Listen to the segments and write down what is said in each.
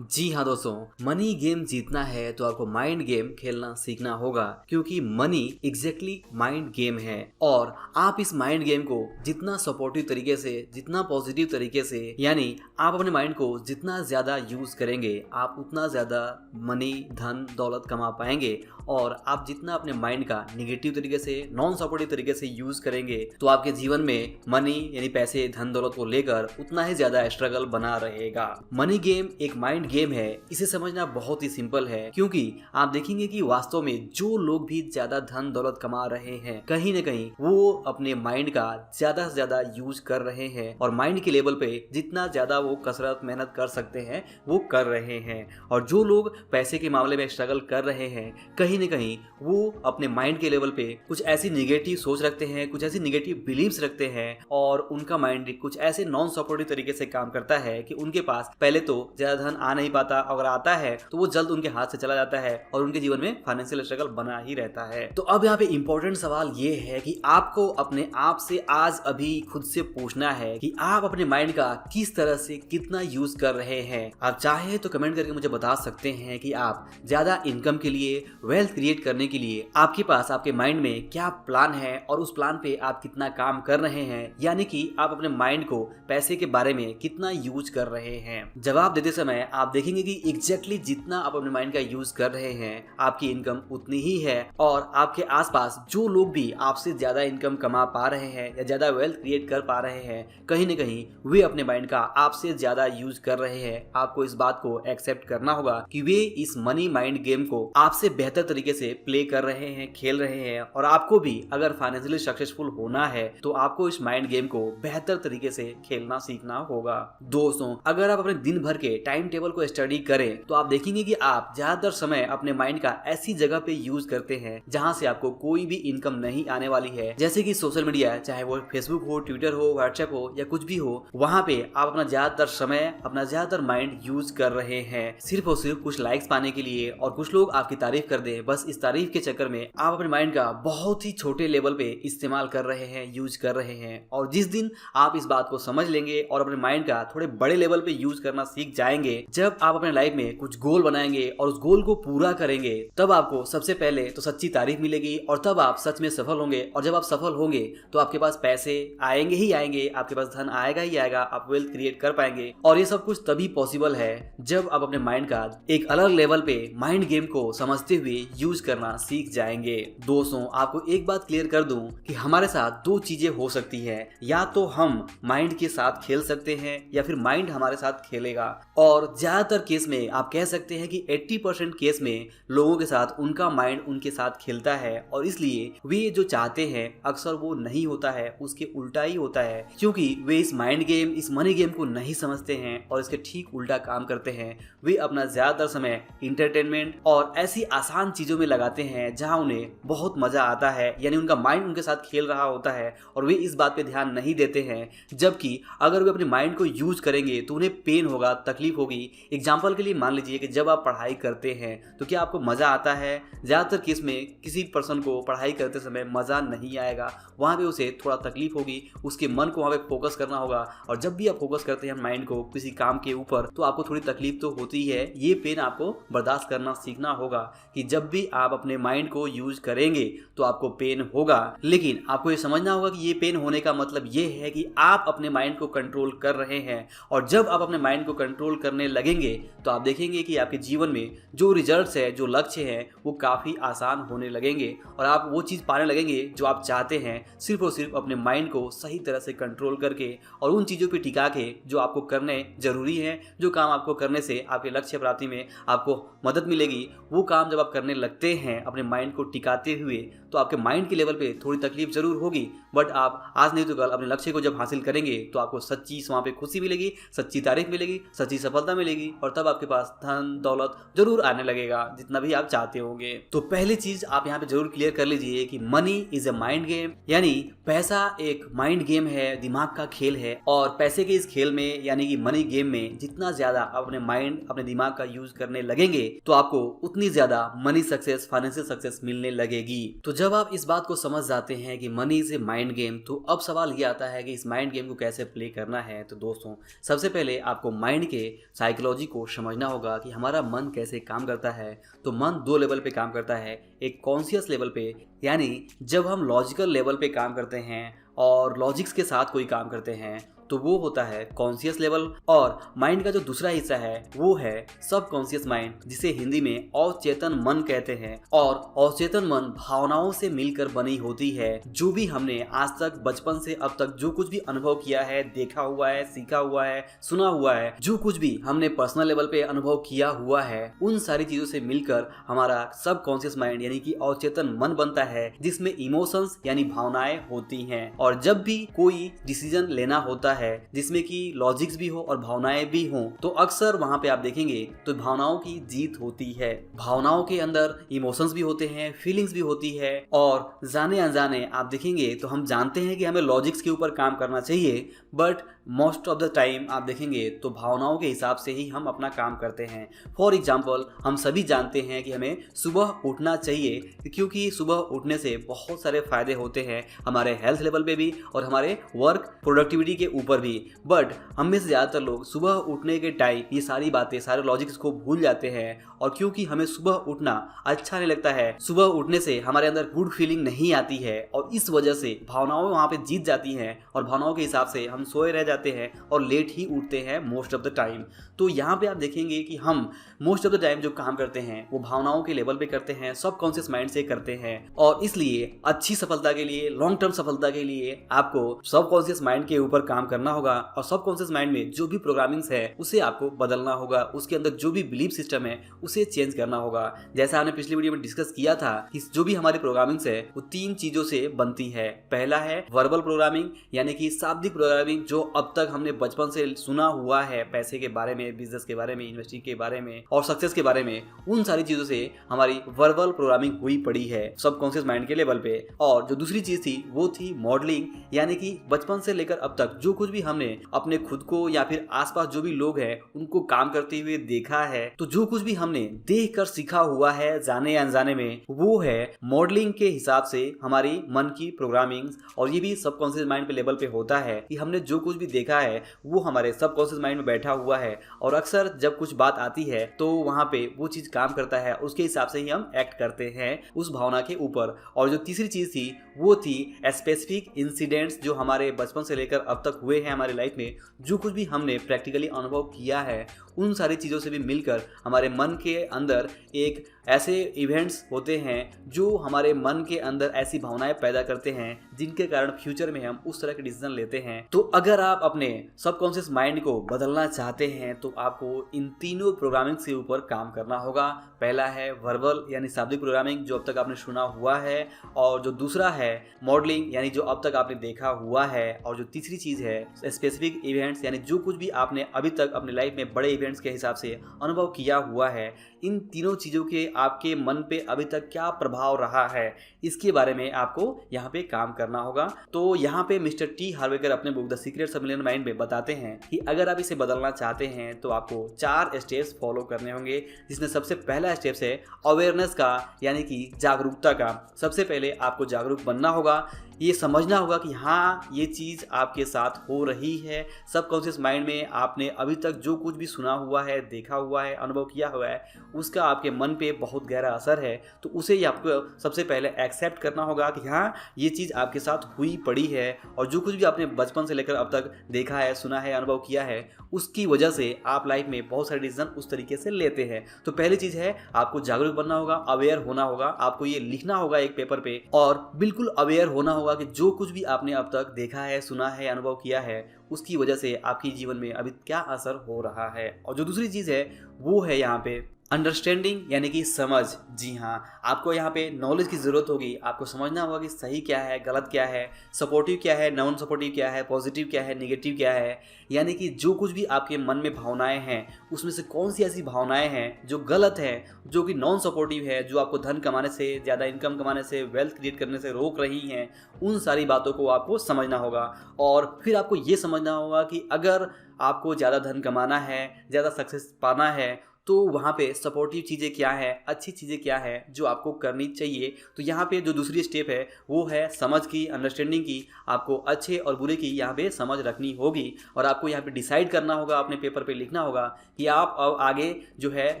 जी हाँ दोस्तों, money game जीतना है तो आपको माइंड गेम खेलना सीखना होगा क्योंकि मनी एग्जैक्टली माइंड गेम है। और आप इस माइंड गेम को जितना सपोर्टिव तरीके से, जितना पॉजिटिव तरीके से, यानी आप अपने माइंड को जितना ज्यादा यूज करेंगे आप उतना ज्यादा मनी, धन दौलत कमा पाएंगे। और आप जितना अपने माइंड का निगेटिव तरीके से, नॉन सपोर्टिव तरीके से यूज करेंगे तो आपके जीवन में मनी यानी पैसे, धन दौलत को लेकर उतना ही ज्यादा स्ट्रगल बना रहेगा। मनी गेम एक माइंड गेम है, इसे समझना बहुत ही सिंपल है क्योंकि आप देखेंगे कि वास्तव में जो लोग भी ज्यादा धन दौलत कमा रहे हैं कहीं ना कहीं वो अपने माइंड का ज्यादा से ज्यादा यूज कर रहे हैं और माइंड के लेवल पे जितना ज्यादा वो कसरत मेहनत कर सकते हैं वो कर रहे हैं। और जो लोग पैसे के मामले में स्ट्रगल कर रहे हैं कहीं न कहीं वो अपने माइंड के लेवल पे कुछ ऐसी निगेटिव सोच रखते हैं, कुछ ऐसी निगेटिव बिलीव्स रखते हैं और उनका माइंड कुछ ऐसे नॉन सपोर्टिव तरीके से काम करता है कि उनके पास पहले तो ज्यादा धन आ नहीं पाता, अगर आता है तो वो जल्द उनके हाथ से चला जाता है और उनके जीवन में फाइनेंशियल स्ट्रगल बना ही रहता है। तो अब यहाँ पे इंपॉर्टेंट सवाल ये है कि आपको अपने आप से आज अभी खुद से पूछना है कि आप अपने माइंड का किस तरह से कितना यूज कर रहे हैं। आप चाहे तो कमेंट करके मुझे बता सकते हैं कि आप ज्यादा इनकम के लिए, वेल्थ क्रिएट करने के लिए आपके पास, आपके माइंड में क्या प्लान है और उस प्लान पे आप कितना काम कर रहे हैं, यानी कि आप अपने माइंड को पैसे के बारे में कितना यूज कर रहे हैं। जवाब देते समय आप देखेंगे कि एग्जैक्टली जितना आप अपने माइंड का यूज कर रहे हैं आपकी इनकम उतनी ही है। और आपके आसपास जो लोग भी आपसे ज्यादा इनकम कमा पा रहे हैं या ज्यादा वेल्थ क्रिएट कर पा रहे हैं कहीं न कहीं वे अपने माइंड का आपसे ज्यादा यूज कर रहे हैं। आपको इस बात को एक्सेप्ट करना होगा कि वे इस मनी माइंड गेम को आपसे बेहतर तरीके से प्ले कर रहे हैं, खेल रहे हैं। और आपको भी अगर फाइनेंशियली सक्सेसफुल होना है तो आपको इस माइंड गेम को बेहतर तरीके से खेलना सीखना होगा। दोस्तों, अगर आप अपने दिन भर के टाइम टेबल को स्टडी करें तो आप देखेंगे कि आप ज्यादातर समय अपने माइंड का ऐसी जगह पे यूज करते हैं जहां से आपको कोई भी इनकम नहीं आने वाली है, जैसे कि सोशल मीडिया, चाहे वो फेसबुक हो, ट्विटर हो, व्हाट्सएप हो या कुछ भी हो, वहां पे आप अपना ज्यादातर समय, अपना ज्यादातर माइंड यूज कर रहे हैं सिर्फ और सिर्फ कुछ लाइक्स पाने के लिए और कुछ लोग आपकी तारीफ कर दें। बस इस तारीफ के चक्कर में आप अपने माइंड का बहुत ही छोटे लेवल पे इस्तेमाल कर रहे हैं, यूज कर रहे हैं। और जिस दिन आप इस बात को समझ लेंगे और अपने माइंड का थोड़े बड़े लेवल पे यूज करना सीख जाएंगे, जब आप अपने लाइफ में कुछ गोल बनाएंगे और उस गोल को पूरा करेंगे, तब आपको सबसे पहले तो सच्ची तारीफ मिलेगी और तब आप सच में सफल होंगे। और जब आप सफल होंगे तो आपके पास पैसे आएंगे ही आएंगे, आपके पास धन आएगा ही आएगा, आप वेल्थ क्रिएट कर पाएंगे। और ये सब कुछ तभी पॉसिबल है जब आप अपने माइंड का एक अलग लेवल पे माइंड गेम को समझते हुए यूज करना सीख जाएंगे। दोस्तों, आपको एक बात क्लियर कर दूं कि हमारे साथ दो चीजें हो सकती है, या तो हम माइंड के साथ खेल सकते हैं या फिर माइंड हमारे साथ खेलेगा। और ज्यादातर केस में आप कह सकते हैं कि 80% केस में लोगों के साथ उनका माइंड उनके साथ खेलता है और इसलिए वे जो चाहते हैं अक्सर वो नहीं होता है, उसके उल्टा ही होता है, क्योंकि वे इस माइंड गेम, इस मनी गेम को नहीं समझते हैं और इसके ठीक उल्टा काम करते हैं। वे अपना ज्यादातर समय इंटरटेनमेंट और ऐसी आसान चीजों में लगाते हैं जहां उन्हें बहुत मजा आता है, यानी उनका माइंड उनके साथ खेल रहा होता है और वे इस बात पे ध्यान नहीं देते हैं। जबकि अगर वे अपने माइंड को यूज करेंगे तो उन्हें पेन होगा, तकलीफ होगी। एग्जाम्पल के लिए मान लीजिए कि जब आप पढ़ाई करते हैं तो क्या आपको मजा आता है? ज्यादातर केस में किसी पर्सन को पढ़ाई करते समय मजा नहीं आएगा, वहां पे उसे थोड़ा तकलीफ होगी, उसके मन को वहां पे फोकस करना होगा। और जब भी आप फोकस करते हैं माइंड को किसी काम के ऊपर तो आपको थोड़ी तकलीफ तो होती है। ये पेन आपको बर्दाश्त करना सीखना होगा कि जब भी आप अपने माइंड को यूज करेंगे तो आपको पेन होगा, लेकिन आपको ये समझना होगा कि ये पेन होने का मतलब ये है कि आप अपने माइंड को कंट्रोल कर रहे हैं। और जब आप अपने माइंड को कंट्रोल करने लगेंगे तो आप देखेंगे कि आपके जीवन में जो रिजल्ट्स है, जो लक्ष्य है, वो काफी आसान होने लगेंगे और आप वो चीज पाने लगेंगे जो आप चाहते हैं, सिर्फ और सिर्फ अपने माइंड को सही तरह से कंट्रोल करके और उन चीजों पे टिका के जो आपको करने जरूरी है, जो काम आपको करने से आपके लक्ष्य प्राप्ति में आपको मदद मिलेगी। वो काम जब आप करने लगते हैं अपने माइंड को टिकाते हुए तो आपके माइंड के लेवल पे थोड़ी तकलीफ जरूर होगी, बट आप आज नहीं तो कल अपने लक्ष्य को जब हासिल करेंगे तो आपको सच्ची वहां पे खुशी मिलेगी, सच्ची तारीफ मिलेगी, सच्ची सफलता मिलेगी और तब आपके पास धन दौलत जरूर आने लगेगा, जितना भी आप चाहते होंगे। तो पहली चीज आप यहाँ पे जरूर क्लियर कर लीजिए कि money is a mind game, यानी पैसा एक माइंड गेम है, दिमाग का खेल है। और पैसे के इस खेल में यानी कि मनी गेम में जितना ज्यादा आप अपने माइंड, अपने दिमाग का यूज करने लगेंगे तो आपको उतनी ज्यादा मनी सक्सेस, फाइनेंशियल सक्सेस मिलने लगेगी। तो जब आप इस बात को समझ जाते हैं कि money is a mind game, तो अब सवाल ये आता है कि इस माइंड गेम को कैसे प्ले करना है। तो दोस्तों, सबसे पहले आपको माइंड के साइकोलॉजी को समझना होगा कि हमारा मन कैसे काम करता है। तो मन दो लेवल पे काम करता है, एक कॉन्शियस लेवल पे, यानी जब हम लॉजिकल लेवल पे काम करते हैं और लॉजिक्स के साथ कोई काम करते हैं तो वो होता है कॉन्शियस लेवल। और माइंड का जो दूसरा हिस्सा है वो है सब कॉन्शियस माइंड, जिसे हिंदी में अवचेतन मन कहते हैं। और अवचेतन मन भावनाओं से मिलकर बनी होती है। जो भी हमने आज तक बचपन से अब तक जो कुछ भी अनुभव किया है, देखा हुआ है, सीखा हुआ है, सुना हुआ है, जो कुछ भी हमने पर्सनल लेवल पे अनुभव किया हुआ है, उन सारी चीजों से मिलकर हमारा सब कॉन्शियस माइंड यानी कि अवचेतन मन बनता है, जिसमें इमोशंस यानी भावनाएं होती हैं। और जब भी कोई डिसीजन लेना होता है जिसमें कि लॉजिक्स भी हो और भावनाएं भी हो, तो अक्सर वहां पे आप देखेंगे तो भावनाओं की जीत होती है। भावनाओं के अंदर इमोशंस भी होते हैं, फीलिंग्स भी होती है, और जाने अनजाने आप देखेंगे तो हम जानते हैं कि हमें लॉजिक्स के ऊपर काम करना चाहिए, but most of the time आप देखेंगे तो भावनाओं के हिसाब से ही हम अपना काम करते हैं। फॉर एग्जाम्पल, हम सभी जानते हैं कि हमें सुबह उठना चाहिए, क्योंकि सुबह उठने से बहुत सारे फायदे होते हैं हमारे हेल्थ लेवल पे भी और हमारे वर्क प्रोडक्टिविटी के ऊपर भी। बट हम में से ज़्यादातर लोग सुबह उठने के टाइम ये सारी बातें, सारे लॉजिक्स को भूल जाते हैं। और क्योंकि हमें सुबह उठना अच्छा नहीं लगता है, सुबह उठने से हमारे अंदर गुड फीलिंग नहीं आती है, और इस वजह से भावनाएं वहाँ पे जीत जाती हैं और भावनाओं के हिसाब से हम सोए रह जाते हैं और लेट ही उठते हैं मोस्ट ऑफ द टाइम। तो यहाँ पे आप देखेंगे कि हम मोस्ट ऑफ द टाइम जो काम करते हैं वो भावनाओं के लेवल पे करते हैं, सब कॉन्शियस माइंड से करते हैं। और इसलिए अच्छी सफलता के लिए, लॉन्ग टर्म सफलता के लिए आपको सब कॉन्शियस माइंड के ऊपर काम करना होगा। और सब कॉन्शियस माइंड में जो भी प्रोग्रामिंग्स है उसे आपको बदलना होगा, उसके अंदर जो भी बिलीफ सिस्टम है उसे चेंज करना होगा। जैसा हमने पिछली वीडियो में डिस्कस किया था कि जो भी हमारी प्रोग्रामिंग्स है वो 3 चीजों से बनती है। पहला है वर्बल प्रोग्रामिंग, यानी कि शाब्दिक प्रोग्रामिंग, जो अब तक हमने बचपन से सुना हुआ है, पैसे के बारे में, बिजनेस के बारे में, इन्वेस्टिंग के बारे में और सक्सेस के बारे में, उन सारी चीजों से हमारी वर्बल प्रोग्रामिंग हुई पड़ी है सबकॉन्शियस माइंड के लेवल पे। और जो दूसरी चीज थी वो थी मॉडलिंग, यानी कि बचपन से लेकर अब तक जो कुछ भी हमने अपने खुद को या फिर आसपास जो भी लोग हैं उनको काम करते हुए देखा है, तो जो कुछ भी हमने देख कर सीखा हुआ है जाने अनजाने में, वो है मॉडलिंग के हिसाब से हमारी मन की प्रोग्रामिंग। और ये भी सबकॉन्शियस माइंड पे लेवल पे होता है कि हमने जो कुछ भी देखा है वो हमारे सबकॉन्शियस माइंड में बैठा हुआ है, और अक्सर जब कुछ बात आती है तो वहां पे वो चीज काम करता है, उसके हिसाब से ही हम एक्ट करते हैं उस भावना के ऊपर। और जो तीसरी चीज थी वो थी स्पेसिफिक इंसिडेंट्स, जो हमारे बचपन से लेकर अब तक हुए हैं हमारी लाइफ में, जो कुछ भी हमने प्रैक्टिकली अनुभव किया है, उन सारी चीज़ों से भी मिलकर हमारे मन के अंदर एक ऐसे इवेंट्स होते हैं जो हमारे मन के अंदर ऐसी भावनाएं पैदा करते हैं जिनके कारण फ्यूचर में हम उस तरह के डिसीजन लेते हैं। तो अगर आप अपने सबकॉन्शियस माइंड को बदलना चाहते हैं तो आपको इन तीनों प्रोग्रामिंग के ऊपर काम करना होगा। पहला है वर्बल यानी शाब्दिक प्रोग्रामिंग, जो अब तक आपने सुना हुआ है, और जो दूसरा है मॉडलिंग यानी जो अब तक आपने देखा हुआ है, और जो तीसरी चीज़ है स्पेसिफिक इवेंट्स यानी जो कुछ भी आपने अभी तक अपने लाइफ में बड़े इवेंट्स के हिसाब से अनुभव किया हुआ है। इन तीनों चीज़ों के आपके मन पे अभी तक क्या प्रभाव रहा है, इसके बारे में आपको यहाँ पे काम करना होगा। तो यहाँ पे मिस्टर टी हार्वेकर अपने book the secrets of millionaire mind में बताते हैं कि अगर आप इसे बदलना चाहते हैं तो आपको 4 स्टेप्स फॉलो करने होंगे, जिसमें सबसे पहला स्टेप्स है अवेयरनेस का, यानी कि जागरूकता का। सबसे पहले आपको जागरूक बनना होगा, ये समझना होगा कि हाँ ये चीज़ आपके साथ हो रही है। सबकॉन्शियस माइंड में आपने अभी तक जो कुछ भी सुना हुआ है, देखा हुआ है, अनुभव किया हुआ है, उसका आपके मन पे बहुत गहरा असर है। तो उसे ही आपको सबसे पहले एक्सेप्ट करना होगा कि हाँ ये चीज़ आपके साथ हुई पड़ी है, और जो कुछ भी आपने बचपन से लेकर अब तक देखा है, सुना है, अनुभव किया है, उसकी वजह से आप लाइफ में बहुत सारे डिसीजन उस तरीके से लेते हैं। तो पहली चीज़ है आपको जागरूक बनना होगा, अवेयर होना होगा। आपको ये लिखना होगा एक पेपर पे, और बिल्कुल अवेयर होना होगा कि जो कुछ भी आपने अब तक देखा है, सुना है, अनुभव किया है, उसकी वजह से आपके जीवन में अभी क्या असर हो रहा है। और जो दूसरी चीज़ है वो है यहाँ पे अंडरस्टैंडिंग यानी कि समझ। जी हाँ, आपको यहाँ पे नॉलेज की ज़रूरत होगी। आपको समझना होगा कि सही क्या है, गलत क्या है, सपोर्टिव क्या है, नॉन सपोर्टिव क्या है, पॉजिटिव क्या है, नेगेटिव क्या है। यानी कि जो कुछ भी आपके मन में भावनाएं हैं उसमें से कौन सी ऐसी भावनाएं हैं जो गलत है, जो कि नॉन सपोर्टिव है, जो आपको धन कमाने से, ज़्यादा इनकम कमाने से, वेल्थ क्रिएट करने से रोक रही हैं। उन सारी बातों को आपको समझना होगा। और फिर आपको ये समझना होगा कि अगर आपको ज़्यादा धन कमाना है, ज़्यादा सक्सेस पाना है, तो वहाँ पे सपोर्टिव चीज़ें क्या है, अच्छी चीज़ें क्या है जो आपको करनी चाहिए। तो यहाँ पे जो दूसरी स्टेप है वो है समझ की, अंडरस्टैंडिंग की। आपको अच्छे और बुरे की यहाँ पे समझ रखनी होगी और आपको यहाँ पे डिसाइड करना होगा, अपने पेपर पे लिखना होगा कि आप अब आगे जो है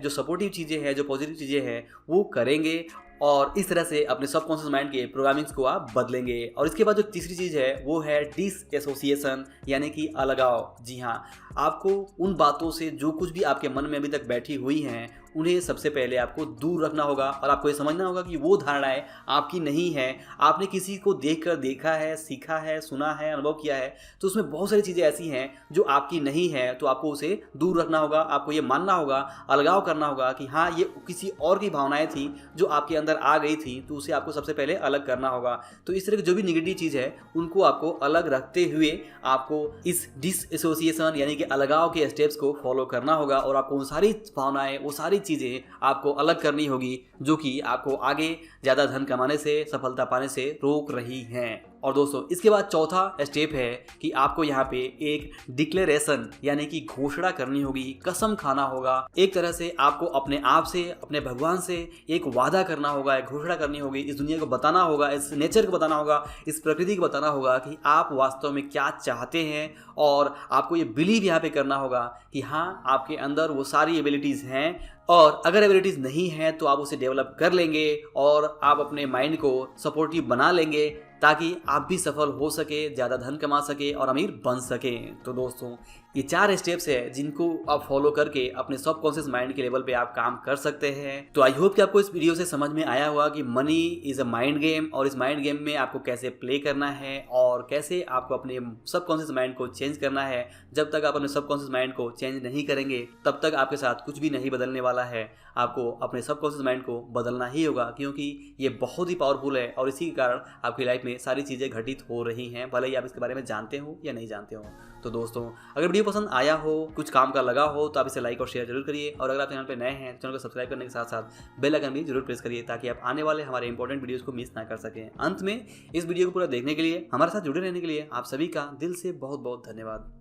जो सपोर्टिव चीज़ें हैं, जो पॉजिटिव चीज़ें हैं वो करेंगे और इस तरह से अपने सबकॉन्शियस माइंड के प्रोग्रामिंग्स को आप बदलेंगे। और इसके बाद जो तीसरी चीज़ है वो है डिसएसोसिएशन, यानी कि अलगाव। जी हाँ, आपको उन बातों से जो कुछ भी आपके मन में अभी तक बैठी हुई हैं उन्हें सबसे पहले आपको दूर रखना होगा और आपको ये समझना होगा कि वो धारणाएं आपकी नहीं है। आपने किसी को देखकर देखा है, सीखा है, सुना है, अनुभव किया है, तो उसमें बहुत सारी चीज़ें ऐसी हैं जो आपकी नहीं है, तो आपको उसे दूर रखना होगा। आपको ये मानना होगा, अलगाव करना होगा कि हाँ ये किसी और की भावनाएं थी जो आपके अंदर आ गई थी, तो उसे आपको सबसे पहले अलग करना होगा। तो इस तरह की जो भी निगेटिव चीज़ है उनको आपको अलग रखते हुए आपको इस डिसएसोसिएशन यानी कि अलगाव के स्टेप्स को फॉलो करना होगा और आपको उन सारी भावनाएं, वो सारी चीज़ें आपको अलग करनी होगी जो कि आपको आगे ज़्यादा धन कमाने से, सफलता पाने से रोक रही हैं। और दोस्तों इसके बाद चौथा स्टेप है कि आपको यहाँ पे एक डिक्लेरेशन यानी कि घोषणा करनी होगी, कसम खाना होगा। एक तरह से आपको अपने आप से, अपने भगवान से एक वादा करना होगा, एक घोषणा करनी होगी। इस दुनिया को बताना होगा, इस नेचर को बताना होगा, इस प्रकृति को बताना होगा कि आप वास्तव में क्या चाहते हैं और आपको ये बिलीव यहाँ पे करना होगा कि हाँ आपके अंदर वो सारी एबिलिटीज़ हैं और अगर एबिलिटीज़ नहीं है तो आप उसे डेवलप कर लेंगे और आप अपने माइंड को सपोर्टिव बना लेंगे ताकि आप भी सफल हो सके, ज़्यादा धन कमा सके और अमीर बन सके। तो दोस्तों ये 4 स्टेप्स है जिनको आप फॉलो करके अपने सबकॉन्शियस माइंड के लेवल पे आप काम कर सकते हैं। तो आई होप कि आपको इस वीडियो से समझ में आया होगा कि money is a mind game और इस माइंड गेम में आपको कैसे प्ले करना है और कैसे आपको अपने सबकॉन्शियस माइंड को चेंज करना है। जब तक आप अपने सबकॉन्शियस माइंड को चेंज नहीं करेंगे तब तक आपके साथ कुछ भी नहीं बदलने वाला है। आपको अपने सबकॉन्शियस माइंड को बदलना ही होगा क्योंकि ये बहुत ही पावरफुल है और इसी के कारण आपकी लाइफ में सारी चीज़ें घटित हो रही हैं, भले ही आप इसके बारे में जानते हो या नहीं जानते हो। तो दोस्तों अगर वीडियो पसंद आया हो, कुछ काम का लगा हो तो आप इसे लाइक और शेयर जरूर करिए और अगर आप चैनल पर नए हैं तो चैनल को सब्सक्राइब करने के साथ साथ बेल आइकन भी जरूर प्रेस करिए ताकि आप आने वाले हमारे इंपॉर्टेंट वीडियोस को मिस ना कर सकें। अंत में इस वीडियो को पूरा देखने के लिए, हमारे साथ जुड़े रहने के लिए आप सभी का दिल से बहुत बहुत धन्यवाद।